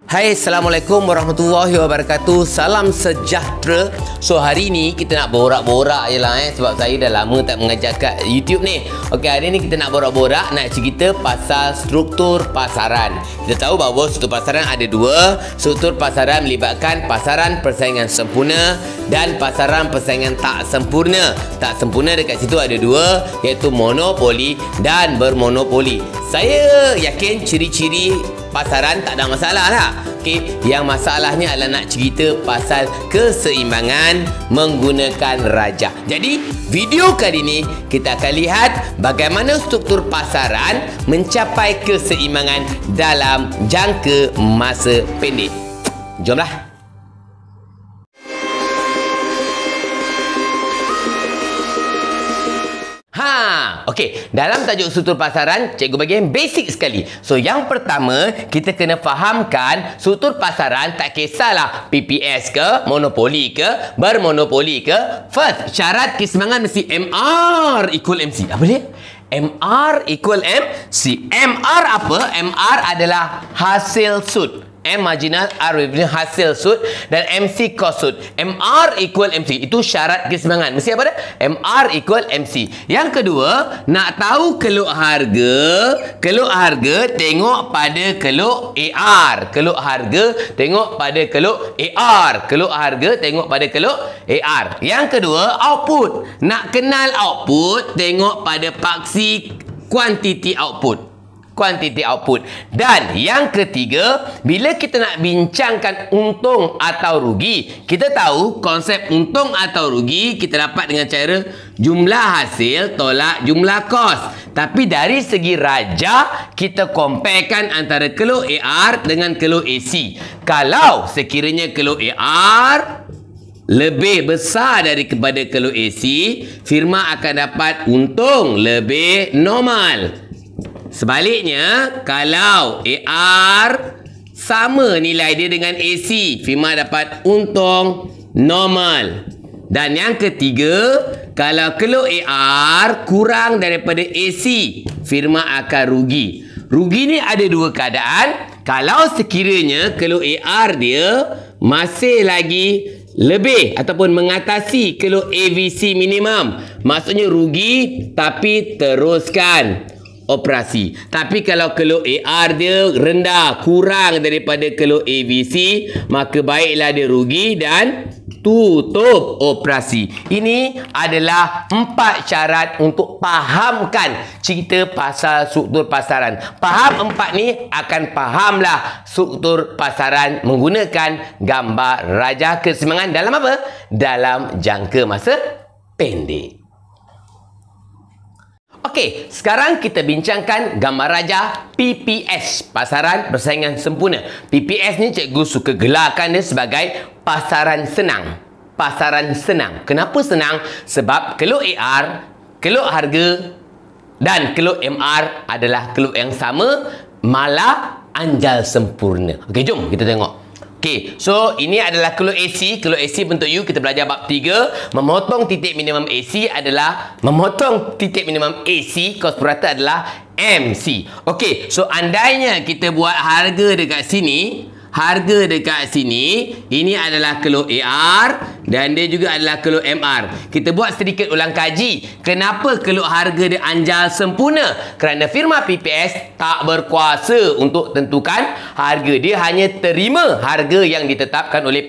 Hai, Assalamualaikum warahmatullahi wabarakatuh. Salam sejahtera. So, hari ni kita nak borak-borak je lah sebab saya dah lama tak mengajar kat YouTube ni. Okey, hari ni kita nak borak-borak, nak cerita pasal struktur pasaran. Kita tahu bahawa struktur pasaran ada dua. Struktur pasaran melibatkan pasaran persaingan sempurna dan pasaran persaingan tak sempurna. Tak sempurna dekat situ ada dua, iaitu monopoli dan bermonopoli. Saya yakin ciri-ciri pasaran tak ada masalah lah. Okay, yang masalahnya adalah nak cerita pasal keseimbangan menggunakan rajah. Jadi, video kali ini kita akan lihat bagaimana struktur pasaran mencapai keseimbangan dalam jangka masa pendek. Jomlah. Okey, dalam tajuk struktur pasaran, cikgu bagi yang basic sekali. So, yang pertama, kita kena fahamkan struktur pasaran tak kisahlah PPS ke, monopoli ke, bermonopoli ke. First, syarat keseimbangan mesti MR equal MC. Apa dia? MR equal MC. MR apa? MR adalah hasil sud. M marginal, R revenue, hasil sud, dan MC cost sud. MR equal MC. Itu syarat keseimbangan. Mesti apa dia? MR equal MC. Yang kedua, nak tahu keluk harga. Keluk harga tengok pada keluk AR. Keluk harga tengok pada keluk AR. Keluk harga tengok pada keluk AR. Yang kedua, output. Nak kenal output, tengok pada paksi quantity output. Kuantiti output. Dan yang ketiga, bila kita nak bincangkan untung atau rugi, kita tahu konsep untung atau rugi kita dapat dengan cara jumlah hasil tolak jumlah kos. Tapi dari segi rajah, kita comparekan antara keluk AR dengan keluk AC. Kalau sekiranya keluk AR lebih besar daripada keluk AC, firma akan dapat untung lebih normal. Sebaliknya, kalau AR sama nilai dia dengan AC, firma dapat untung normal. Dan yang ketiga, kalau keluk AR kurang daripada AC, firma akan rugi. Rugi ni ada dua keadaan. Kalau sekiranya keluk AR dia masih lagi lebih ataupun mengatasi keluk AVC minimum, maksudnya rugi tapi teruskan operasi. Tapi kalau keluk AR dia rendah, kurang daripada keluk AVC, maka baiklah dia rugi dan tutup operasi. Ini adalah 4 syarat untuk fahamkan cerita pasal struktur pasaran. Faham 4 ni, akan fahamlah struktur pasaran menggunakan gambar rajah keseimbangan dalam apa? Dalam jangka masa pendek. Okey, sekarang kita bincangkan gambar rajah PPS, pasaran persaingan sempurna. PPS ni cikgu suka gelarkan dia sebagai pasaran senang. Pasaran senang. Kenapa senang? Sebab keluk AR, keluk harga dan keluk MR adalah keluk yang sama, malah anjal sempurna. Okey, jom kita tengok. Okey, so ini adalah keluk AC. Keluk AC bentuk U, kita belajar bab 3. Memotong titik minimum AC adalah memotong titik minimum AC, kos purata adalah MC. Okey, so andainya kita buat harga dekat sini, harga dekat sini, ini adalah keluk AR dan dia juga adalah keluk MR. Kita buat sedikit ulang kaji. Kenapa keluk harga dia anjal sempurna? Kerana firma PPS tak berkuasa untuk tentukan harga. Dia hanya terima harga yang ditetapkan oleh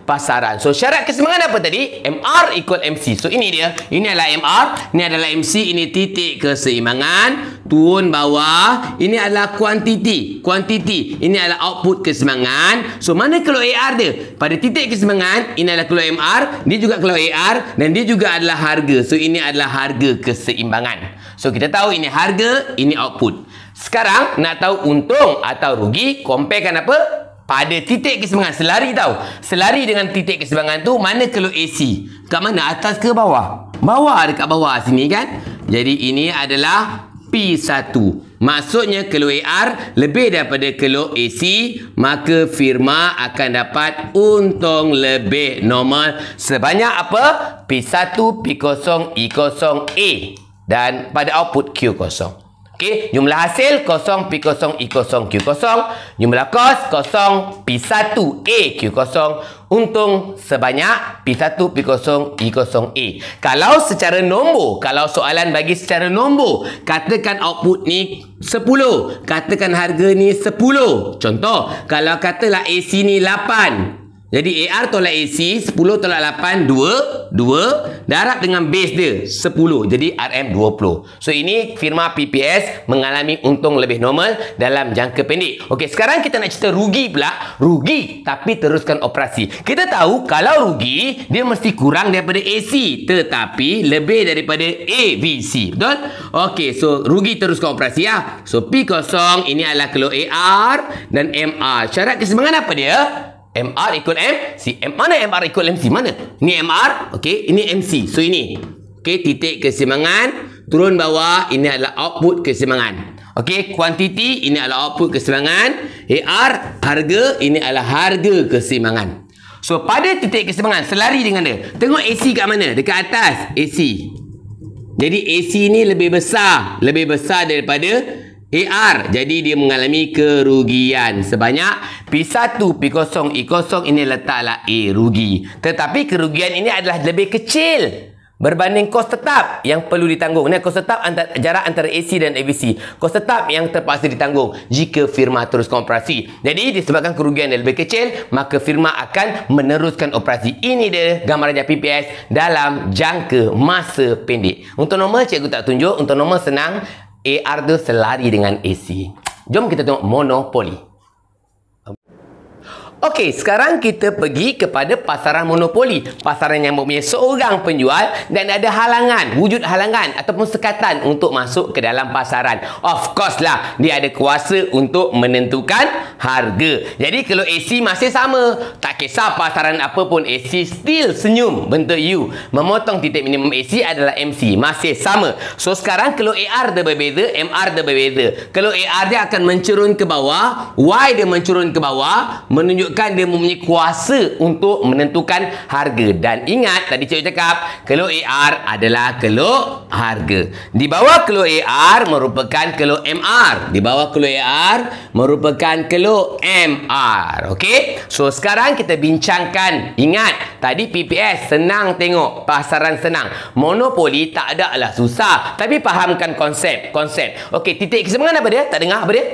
pasaran. So, syarat keseimbangan apa tadi? MR equal MC. So, ini dia. Ini adalah MR, ini adalah MC, ini titik keseimbangan. Turun bawah, ini adalah kuantiti. Kuantiti, ini adalah output keseimbangan. So, mana keluk AR dia? Pada titik keseimbangan, ini adalah keluk MR, dia juga keluk AR, dan dia juga adalah harga. So, ini adalah harga keseimbangan. So, kita tahu ini harga, ini output. Sekarang, nak tahu untung atau rugi, comparekan apa? Pada titik keseimbangan. Selari tahu. Selari dengan titik keseimbangan tu, mana keluk AC? Kat mana? Atas ke bawah? Bawah, dekat bawah sini kan? Jadi, ini adalah P1. Maksudnya keluk AR lebih daripada keluk AC, maka firma akan dapat untung lebih normal sebanyak apa? P1, P0, E0, A. Dan pada output Q0. Okey, jumlah hasil 0 P0 E0 Q0, jumlah kos 0 P1 A Q0, untung sebanyak P1 P0 E0 A. Kalau secara nombor, kalau soalan bagi secara nombor, katakan output ni 10, katakan harga ni 10. Contoh, kalau katalah AC ni 8. Jadi AR tolak AC 10 tolak 8 2 darab dengan base dia 10. Jadi RM 20. So ini firma PPS mengalami untung lebih normal dalam jangka pendek. Okey, sekarang kita nak cerita rugi pula. Rugi tapi teruskan operasi. Kita tahu kalau rugi dia mesti kurang daripada AC tetapi lebih daripada AVC. Betul? Okey, so rugi teruskan operasi ya. So P0 ini adalah kilo AR dan MR. Syarat keseimbangan apa dia? MR equal MC. Mana MR equal MC? Mana? Ini MR. Okey. Ini MC. So ini. Okey. Titik keseimbangan. Turun bawah. Ini adalah output keseimbangan. Okey. Kuantiti. Ini adalah output keseimbangan. AR. Harga. Ini adalah harga keseimbangan. So pada titik keseimbangan. Selari dengan dia. Tengok AC kat mana? Dekat atas. AC. Jadi AC ni lebih besar. Lebih besar daripada AR. Jadi dia mengalami kerugian sebanyak P1 P0 E0 ini letaklah A rugi. Tetapi kerugian ini adalah lebih kecil berbanding kos tetap yang perlu ditanggung. Ini kos tetap jarak antara AC dan AVC. Kos tetap yang terpaksa ditanggung jika firma teruskan operasi. Jadi disebabkan kerugian yang lebih kecil, maka firma akan meneruskan operasi. Ini dia gambaran PPS dalam jangka masa pendek. Untuk nombor cikgu tak tunjuk. Untuk nombor senang, AR tu selari dengan AC. Jom kita tengok monopoli. Okey, sekarang kita pergi kepada pasaran monopoli. Pasaran yang mempunyai seorang penjual dan ada halangan, wujud halangan ataupun sekatan untuk masuk ke dalam pasaran. Of course lah, dia ada kuasa untuk menentukan harga. Jadi kalau AC masih sama, tak kisah pasaran apa pun, AC still senyum bentuk U. Memotong titik minimum AC adalah MC, masih sama. So sekarang kalau AR dia berbeza, MR dia berbeza. Kalau AR dia akan mencurun ke bawah, Y dia mencurun ke bawah, menunjukkan dia mempunyai kuasa untuk menentukan harga. Dan ingat tadi cikgu cakap kelo AR adalah kelo harga. Di bawah kelo AR merupakan kelo MR. Di bawah kelo AR merupakan kelo MR. Okey? So sekarang kita bincangkan. Ingat tadi PPS senang tengok, pasaran senang. Monopoli tak ada lah susah. Tapi fahamkan konsep. Okey, titik keseimbangan apa dia? Tak dengar apa dia?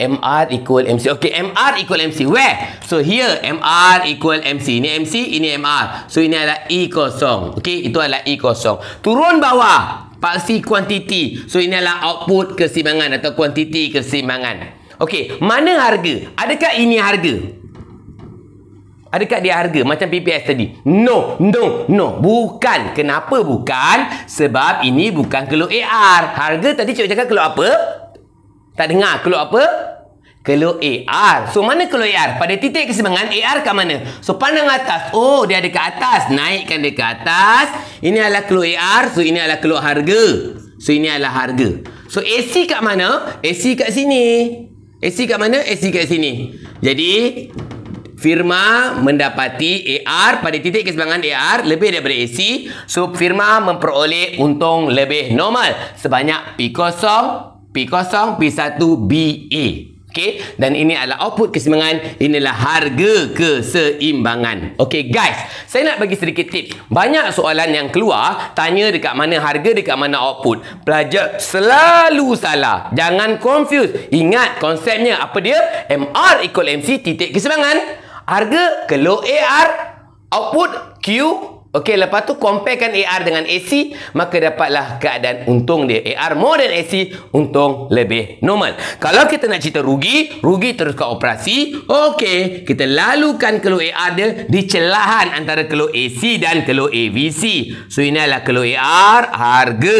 MR equal MC. Okay, MR equal MC. Where? So here, MR equal MC. Ini MC, ini MR. So ini adalah E0. Okay, itu adalah E0. Turun bawah, paksi kuantiti. So ini adalah output keseimbangan atau kuantiti keseimbangan. Okay, mana harga? Adakah ini harga? Adakah dia harga? Macam PPS tadi. No. Bukan. Kenapa bukan? Sebab ini bukan kelo AR. Harga tadi cikgu cakap kelo apa? Tak dengar. Kelo apa? Kelo AR. So mana kelo AR? Pada titik keseimbangan AR kat mana? So pandang atas. Oh, dia ada kat atas. Naikkan dia ke atas. Ini adalah kelo AR. So ini adalah kelo harga. So ini adalah harga. So AC kat mana? AC kat sini. AC kat mana? AC kat sini. Jadi firma mendapati AR pada titik keseimbangan AR lebih daripada AC. So firma memperoleh untung lebih normal sebanyak P0 P1 BA. Okey, dan ini adalah output keseimbangan, inilah harga keseimbangan. Okey guys, saya nak bagi sedikit tips. Banyak soalan yang keluar tanya dekat mana harga, dekat mana output. Pelajar selalu salah. Jangan confuse. Ingat konsepnya apa dia? MR equal MC, titik keseimbangan. Harga kelo AR, output Q. Okey, lepas tu comparekan AR dengan AC, maka dapatlah keadaan untung dia. AR more than AC, untung lebih normal. Kalau kita nak cerita rugi teruskan operasi. Okey, kita lalukan kelo AR dia di celahan antara kelo AC dan kelo AVC. So ini adalah kelo AR harga.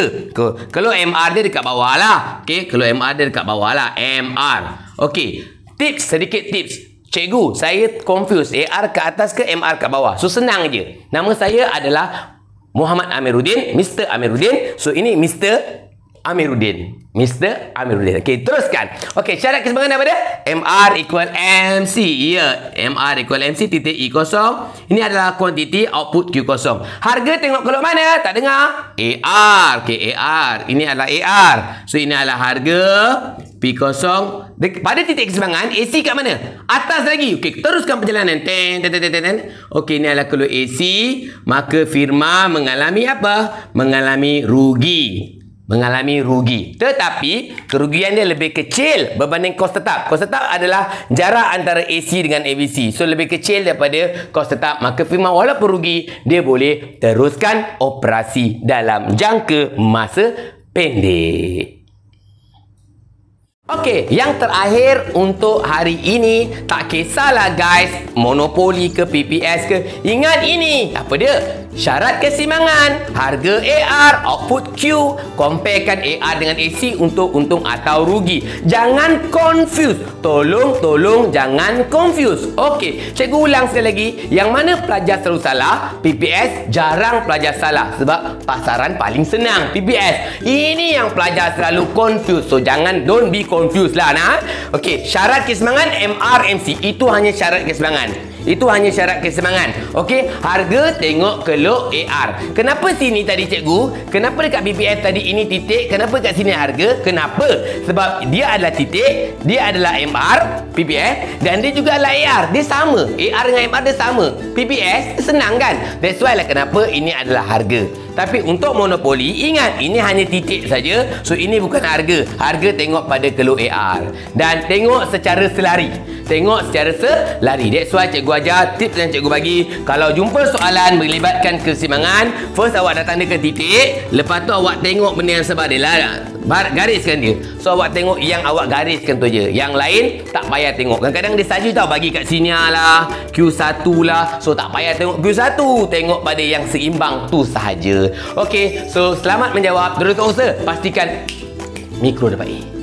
Kelo MR dia dekat bawah lah. Okey, kelo MR dia dekat bawah lah. MR. Okey, sedikit tips. Cikgu, saya confuse AR ke atas ke MR ke bawah. So senang je. Nama saya adalah Muhammad Amiruddin, Mr. Amiruddin. So ini Mr. Amiruddin. Mr. Amiruddin. Okey, teruskan. Okey, syarat keseimbangan apa dia? MR equal MC. Ya, MR equal MC titik E kosong. Ini adalah kuantiti, output Q kosong. Harga tengok keluar mana? Tak dengar? AR. Okey, AR. Ini adalah AR. So, ini adalah harga P kosong. Pada titik keseimbangan, AC kat mana? Atas lagi. Okey, teruskan perjalanan. Okey, ini adalah keluar AC. Maka firma mengalami apa? Mengalami rugi. Tetapi kerugian dia lebih kecil berbanding kos tetap. Kos tetap adalah jarak antara AC dengan ABC. So lebih kecil daripada kos tetap. Maka firma walaupun rugi, dia boleh teruskan operasi dalam jangka masa pendek. Okey, yang terakhir untuk hari ini, tak kisahlah guys, monopoli ke PPS ke, ingat ini, apa dia? Syarat keseimbangan, harga AR, output Q, comparekan AR dengan AC untuk untung atau rugi. Jangan confuse, tolong jangan confuse. Okey, cikgu ulang sekali lagi, yang mana pelajar selalu salah? PPS jarang pelajar salah sebab pasaran paling senang PPS. Ini yang pelajar selalu confuse, so jangan, don't be confused lah nah. Okey, syarat keseimbangan MRMC itu hanya syarat keseimbangan. Itu hanya syarat keseimbangan. Okey, harga tengok keluk AR. Kenapa sini tadi cikgu? Kenapa dekat PPS tadi ini titik? Kenapa dekat sini harga? Kenapa? Sebab dia adalah titik, dia adalah MR PPS dan dia juga adalah AR. Dia sama. AR dengan MR dia sama. PPS senang kan? That's why lah kenapa ini adalah harga. Tapi untuk monopoli, ingat ini hanya titik saja. So ini bukan harga. Harga tengok pada keluk AR. Dan tengok secara selari. That's why cikgu ajar tips yang cikgu bagi. Kalau jumpa soalan melibatkan keseimbangan, first awak datang dia ke titik, lepas tu awak tengok benda yang sebab dia lah, gariskan dia. So awak tengok yang awak gariskan tu je. Yang lain tak payah tengok. Kadang-kadang dia saja tahu bagi kat sini lah, Q1 lah. So tak payah tengok Q1, tengok pada yang seimbang tu sahaja. Okey, so selamat menjawab. Teruskan usaha, pastikan mikro dapat A.